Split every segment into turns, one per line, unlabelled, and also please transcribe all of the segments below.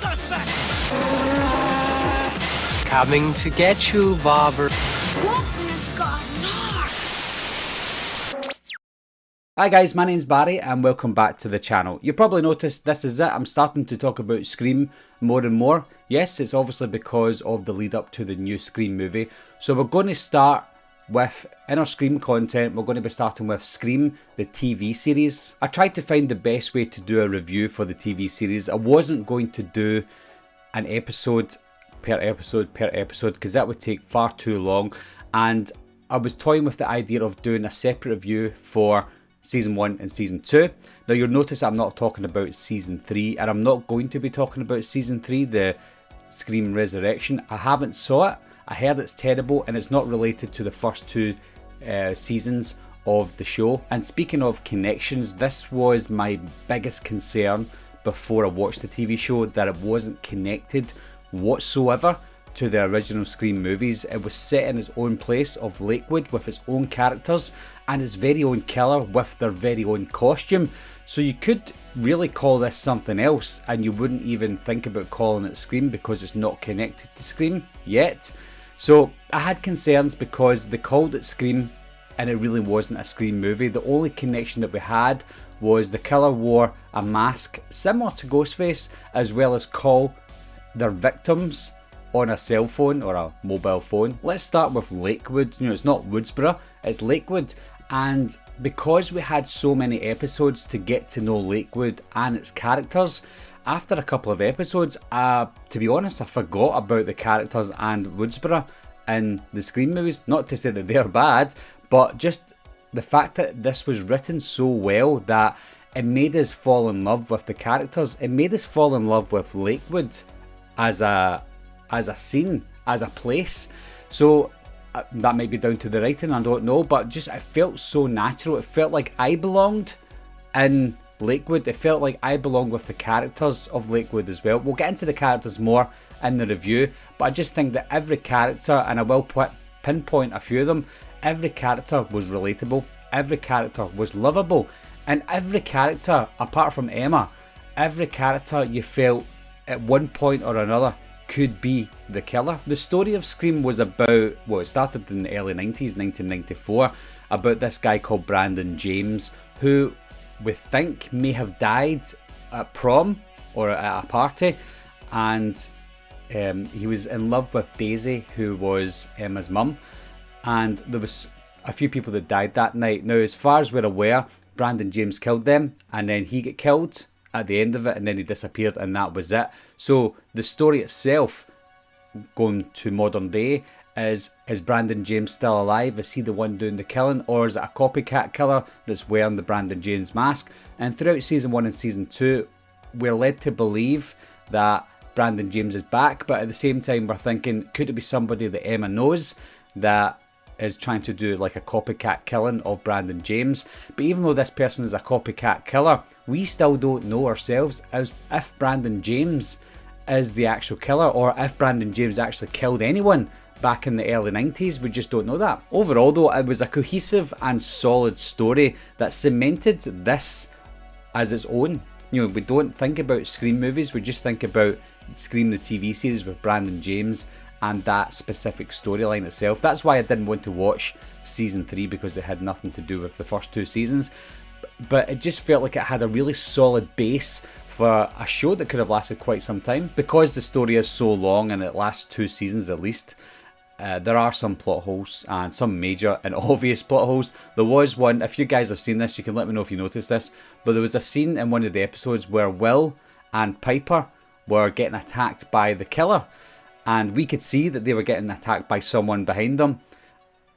suspect!
Coming to get you, Bobber.
Wolfman's got Nards!
Hi guys, my name's Barry and welcome back to the channel. You probably noticed this is it, I'm starting to talk about Scream more and more. Yes, it's obviously because of the lead up to the new Scream movie. So we're going to start with, in our Scream content, we're going to be starting with Scream, the TV series. I tried to find the best way to do a review for the TV series. I wasn't going to do an episode per episode because that would take far too long, and I was toying with the idea of doing a separate review for Season 1 and Season 2. Now you'll notice I'm not talking about Season 3, and I'm not going to be talking about Season 3, the Scream Resurrection. I haven't saw it, I heard it's terrible, and it's not related to the first two seasons of the show. And speaking of connections, this was my biggest concern before I watched the TV show, that it wasn't connected whatsoever to the original Scream movies. It was set in its own place of Lakewood with its own characters and its very own killer with their very own costume. So you could really call this something else and you wouldn't even think about calling it Scream because it's not connected to Scream yet. So I had concerns because they called it Scream and it really wasn't a Scream movie. The only connection that we had was the killer wore a mask similar to Ghostface, as well as call their victims on a cell phone or a mobile phone. Let's start with Lakewood. You know, it's not Woodsboro, it's Lakewood. And because we had so many episodes to get to know Lakewood and its characters, after a couple of episodes, to be honest, I forgot about the characters and Woodsboro in the Scream movies. Not to say that they're bad, but just the fact that this was written so well that it made us fall in love with the characters. It made us fall in love with Lakewood as a scene, as a place. So that might be down to the writing, I don't know, but just it felt so natural. It felt like I belonged in Lakewood. It felt like I belonged with the characters of Lakewood as well. We'll get into the characters more in the review, but I just think that every character, and I will pinpoint a few of them, every character was relatable, every character was lovable, and every character, apart from Emma, every character you felt at one point or another could be the killer. The story of Scream was about, well, it started in the early 90s, 1994, about this guy called Brandon James, who we think may have died at prom or at a party, and he was in love with Daisy, who was Emma's mum, and there was a few people that died that night. Now, as far as we're aware, Brandon James killed them, and then he got killed at the end of it, and then he disappeared, and that was it. So the story itself, going to modern day, is Brandon James still alive? Is he the one doing the killing, or is it a copycat killer that's wearing the Brandon James mask? And throughout Season 1 and Season 2, we're led to believe that Brandon James is back, but at the same time we're thinking, could it be somebody that Emma knows that is trying to do like a copycat killing of Brandon James? But even though this person is a copycat killer, we still don't know ourselves as if Brandon James is the actual killer, or if Brandon James actually killed anyone back in the early 90s. We just don't know that. Overall though, it was a cohesive and solid story that cemented this as its own. You know, we don't think about Scream movies, we just think about Scream the TV series with Brandon James and that specific storyline itself. That's why I didn't want to watch Season 3, because it had nothing to do with the first two seasons. But it just felt like it had a really solid base for a show that could have lasted quite some time. Because the story is so long and it lasts 2 seasons at least, there are some plot holes, and some major and obvious plot holes. There was one, if you guys have seen this, you can let me know if you noticed this, but there was a scene in one of the episodes where Will and Piper were getting attacked by the killer, and we could see that they were getting attacked by someone behind them,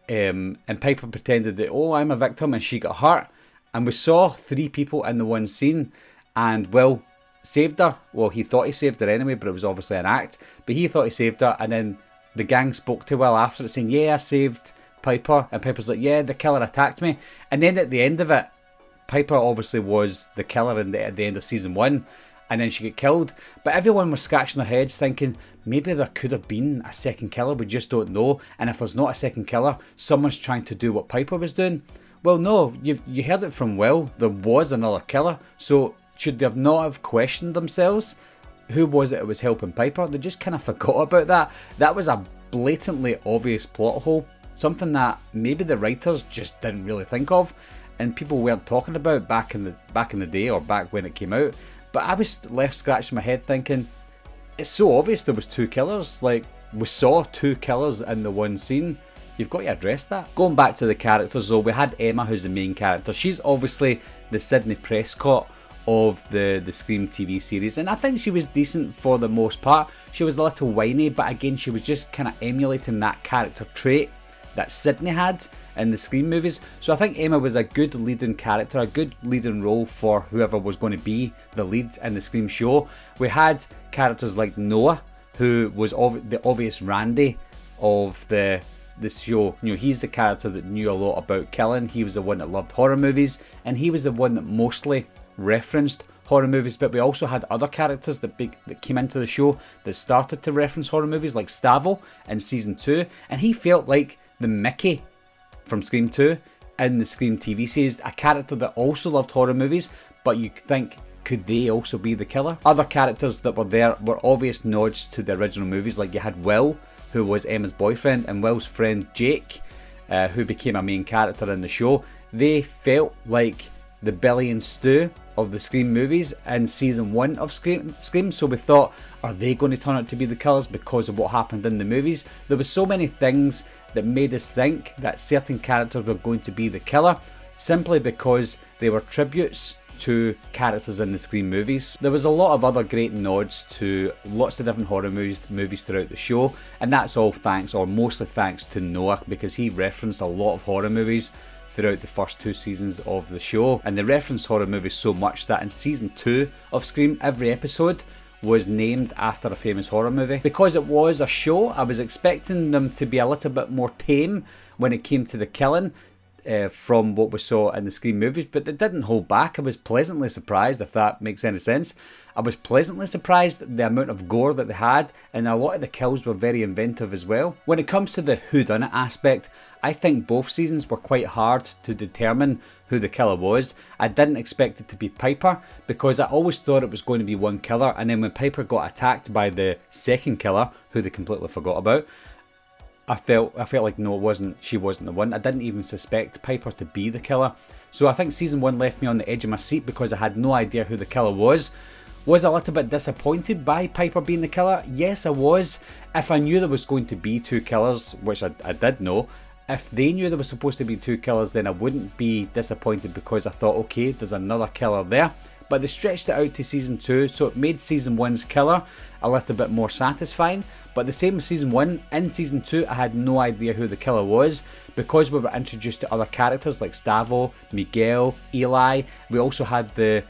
and Piper pretended that, oh, I'm a victim, and she got hurt, and we saw 3 people in the one scene, and Will saved her. Well, he thought he saved her anyway, but it was obviously an act, but he thought he saved her, and then the gang spoke to Will after it saying, yeah, I saved Piper, and Piper's like, yeah, the killer attacked me. And then at the end of it, Piper obviously was the killer at the end of Season 1, and then she got killed. But everyone was scratching their heads thinking, maybe there could have been a second killer, we just don't know. And if there's not a second killer, someone's trying to do what Piper was doing. Well, no, you heard it from Will, there was another killer. So should they have not have questioned themselves who was it that was helping Piper? They just kind of forgot about that. That was a blatantly obvious plot hole, something that maybe the writers just didn't really think of, and people weren't talking about back in the day, or back when it came out. But I was left scratching my head thinking, it's so obvious there was 2 killers. Like, we saw 2 killers in the one scene. You've got to address that. Going back to the characters though, we had Emma, who's the main character. She's obviously the Sidney Prescott of the Scream TV series, and I think she was decent for the most part. She was a little whiny, but again, she was just kind of emulating that character trait that Sidney had in the Scream movies. So I think Emma was a good leading character, a good leading role for whoever was going to be the lead in the Scream show. We had characters like Noah, who was the obvious Randy of the show. You know, he's the character that knew a lot about killing. He was the one that loved horror movies, and he was the one that mostly referenced horror movies. But we also had other characters that came into the show that started to reference horror movies, like Stavo in season 2, and he felt like the Mickey from Scream 2 in the Scream TV series, a character that also loved horror movies, but you think, could they also be the killer? Other characters that were there were obvious nods to the original movies, like you had Will, who was Emma's boyfriend, and Will's friend Jake, who became a main character in the show. They felt like the Billy and Stu of the Scream movies in season 1 of Scream, so we thought, are they going to turn out to be the killers because of what happened in the movies? There were so many things that made us think that certain characters were going to be the killer, simply because they were tributes to characters in the Scream movies. There was a lot of other great nods to lots of different horror movies throughout the show, and that's all thanks, or mostly thanks, to Noah, because he referenced a lot of horror movies throughout the first 2 seasons of the show, and they referenced horror movies so much that in season 2 of Scream, every episode was named after a famous horror movie. Because it was a show, I was expecting them to be a little bit more tame when it came to the killing, from what we saw in the Scream movies, but they didn't hold back. I was pleasantly surprised, if that makes any sense. I was pleasantly surprised at the amount of gore that they had, and a lot of the kills were very inventive as well. When it comes to the whodunit aspect, I think both seasons were quite hard to determine who the killer was. I didn't expect it to be Piper, because I always thought it was going to be one killer, and then when Piper got attacked by the second killer, who they completely forgot about, I felt like no, she wasn't the one. I didn't even suspect Piper to be the killer. So I think season 1 left me on the edge of my seat because I had no idea who the killer was. Was I a little bit disappointed by Piper being the killer? Yes, I was. If I knew there was going to be 2 killers, which I did know, if they knew there was supposed to be 2 killers, then I wouldn't be disappointed, because I thought, okay, there's another killer there. But they stretched it out to season 2, so it made season 1's killer a little bit more satisfying. But the same with season 1, in season 2 I had no idea who the killer was, because we were introduced to other characters like Stavo, Miguel, Eli. We also had the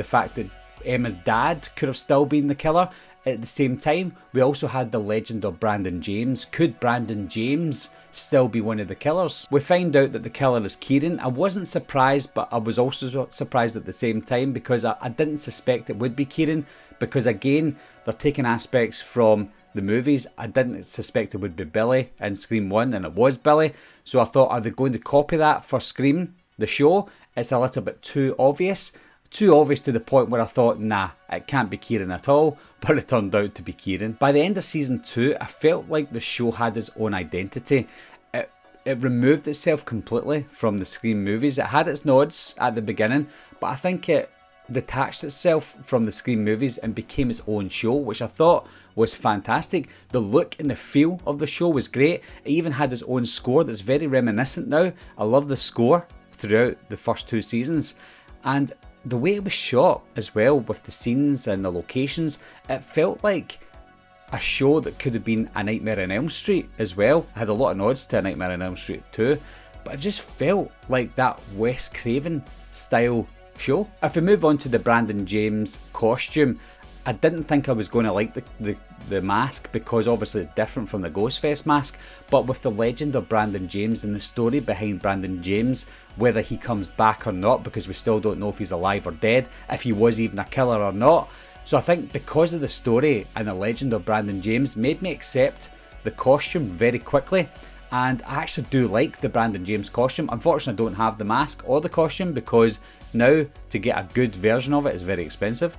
fact that Emma's dad could have still been the killer. At the same time, we also had the legend of Brandon James. Could Brandon James still be one of the killers? We find out that the killer is Kieran. I wasn't surprised, but I was also surprised at the same time, because I didn't suspect it would be Kieran, because again, they're taking aspects from the movies. I didn't suspect it would be Billy in Scream 1, and it was Billy. So I thought, are they going to copy that for Scream, the show? It's a little bit too obvious. Too obvious to the point where I thought, nah, it can't be Kieran at all, but it turned out to be Kieran. By the end of season 2, I felt like the show had its own identity. It removed itself completely from the Scream movies. It had its nods at the beginning, but I think it detached itself from the Scream movies and became its own show, which I thought was fantastic. The look and the feel of the show was great. It even had its own score that's very reminiscent now. I love the score throughout the first 2 seasons, and the way it was shot as well, with the scenes and the locations, it felt like a show that could have been A Nightmare on Elm Street as well. I had a lot of nods to A Nightmare on Elm Street too, but it just felt like that Wes Craven style show. If we move on to the Brandon James costume, I didn't think I was going to like the mask, because obviously it's different from the Ghostface mask, but with the legend of Brandon James and the story behind Brandon James, whether he comes back or not, because we still don't know if he's alive or dead, if he was even a killer or not. So I think because of the story and the legend of Brandon James made me accept the costume very quickly, and I actually do like the Brandon James costume. Unfortunately, I don't have the mask or the costume, because now to get a good version of it is very expensive.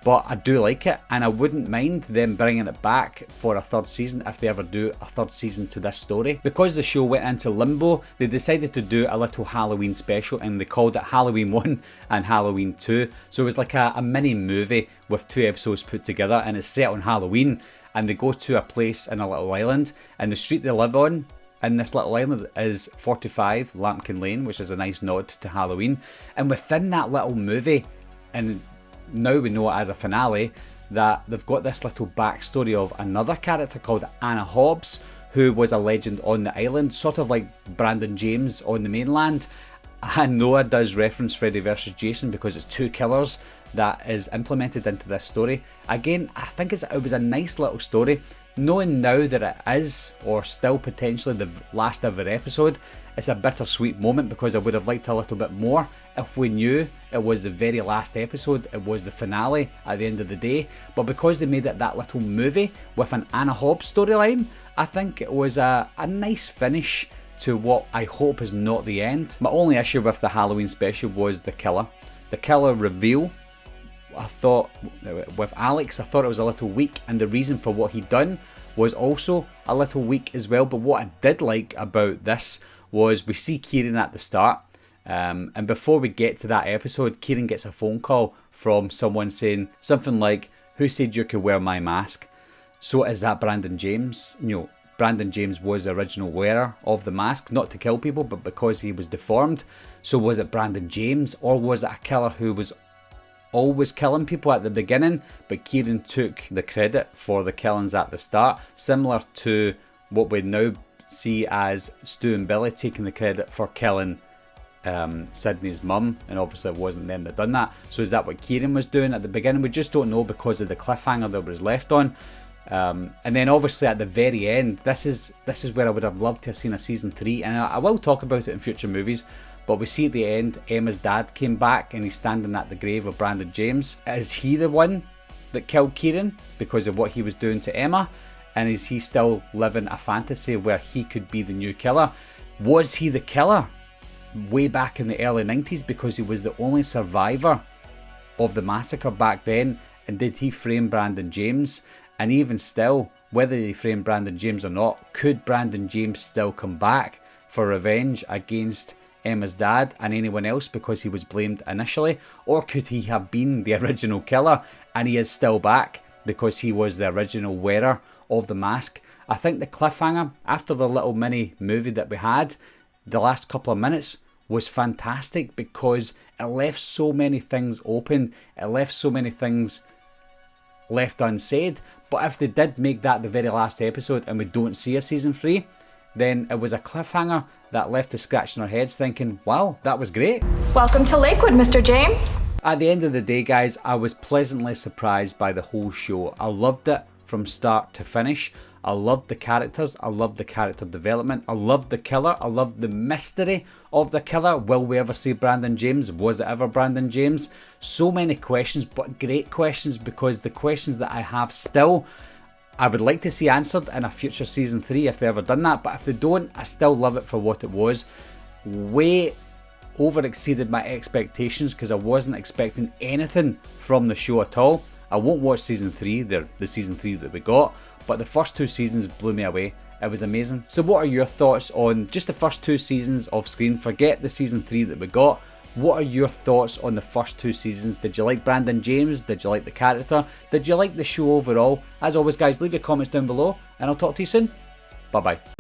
but I do like it, and I wouldn't mind them bringing it back for a third season if they ever do a third season to this story. Because the show went into limbo, they decided to do a little Halloween special, and they called it Halloween 1 and Halloween 2. So it was like a mini movie with 2 episodes put together, and it's set on Halloween, and they go to a place in a little island, and the street they live on in this little island is 45 Lambkin Lane, which is a nice nod to Halloween. And within that little movie, and now we know it as a finale, that they've got this little backstory of another character called Anna Hobbs, who was a legend on the island, sort of like Brandon James on the mainland. And Noah does reference Freddy vs Jason because it's 2 killers that is implemented into this story. Again, I think it was a nice little story. Knowing now that it is, or still potentially, the last ever episode, it's a bittersweet moment because I would have liked a little bit more if we knew it was the very last episode, it was the finale at the end of the day. But because they made it that little movie with an Anna Hobbs storyline, I think it was a nice finish to what I hope is not the end. My only issue with the Halloween special was the killer. The killer reveal, I thought, with Alex, I thought it was a little weak, and the reason for what he'd done was also a little weak as well. But what I did like about this was we see Kieran at the start, and before we get to that episode, Kieran gets a phone call from someone saying something like, "Who said you could wear my mask?" So is that Brandon James? Brandon James was the original wearer of the mask, not to kill people, but because he was deformed. So was it Brandon James, or was it a killer who was always killing people at the beginning, but Kieran took the credit for the killings at the start, similar to what we now see as Stu and Billy taking the credit for killing Sydney's mum, and obviously it wasn't them that done that. So is that what Kieran was doing at the beginning? We just don't know because of the cliffhanger that was left on. And then obviously at the very end, this is where I would have loved to have seen a season 3, and I will talk about it in future movies. But we see at the end, Emma's dad came back and he's standing at the grave of Brandon James. Is he the one that killed Kieran because of what he was doing to Emma? And is he still living a fantasy where he could be the new killer? Was he the killer way back in the early 90s because he was the only survivor of the massacre back then? And did he frame Brandon James? And even still, whether he framed Brandon James or not, could Brandon James still come back for revenge against Emma's dad and anyone else because he was blamed initially? Or could he have been the original killer and he is still back because he was the original wearer of the mask? I think the cliffhanger after the little mini movie that we had, the last couple of minutes, was fantastic because it left so many things open, it left so many things left unsaid. But if they did make that the very last episode and we don't see a season 3, then it was a cliffhanger that left us scratching our heads thinking, wow, that was great.
Welcome to Lakewood, Mr. James.
At the end of the day, guys, I was pleasantly surprised by the whole show. I loved it from start to finish. I loved the characters, I loved the character development, I loved the killer, I loved the mystery of the killer. Will we ever see Brandon James? Was it ever Brandon James? So many questions, but great questions, because the questions that I have still, I would like to see answered in a future season 3 if they ever done that, but if they don't, I still love it for what it was. Way over exceeded my expectations because I wasn't expecting anything from the show at all. I won't watch season 3, the season 3 that we got, but the first 2 seasons blew me away. It was amazing. So what are your thoughts on just the first 2 seasons of Scream? Forget the season 3 that we got. What are your thoughts on the first 2 seasons? Did you like Brandon James? Did you like the character? Did you like the show overall? As always, guys, leave your comments down below and I'll talk to you soon. Bye bye.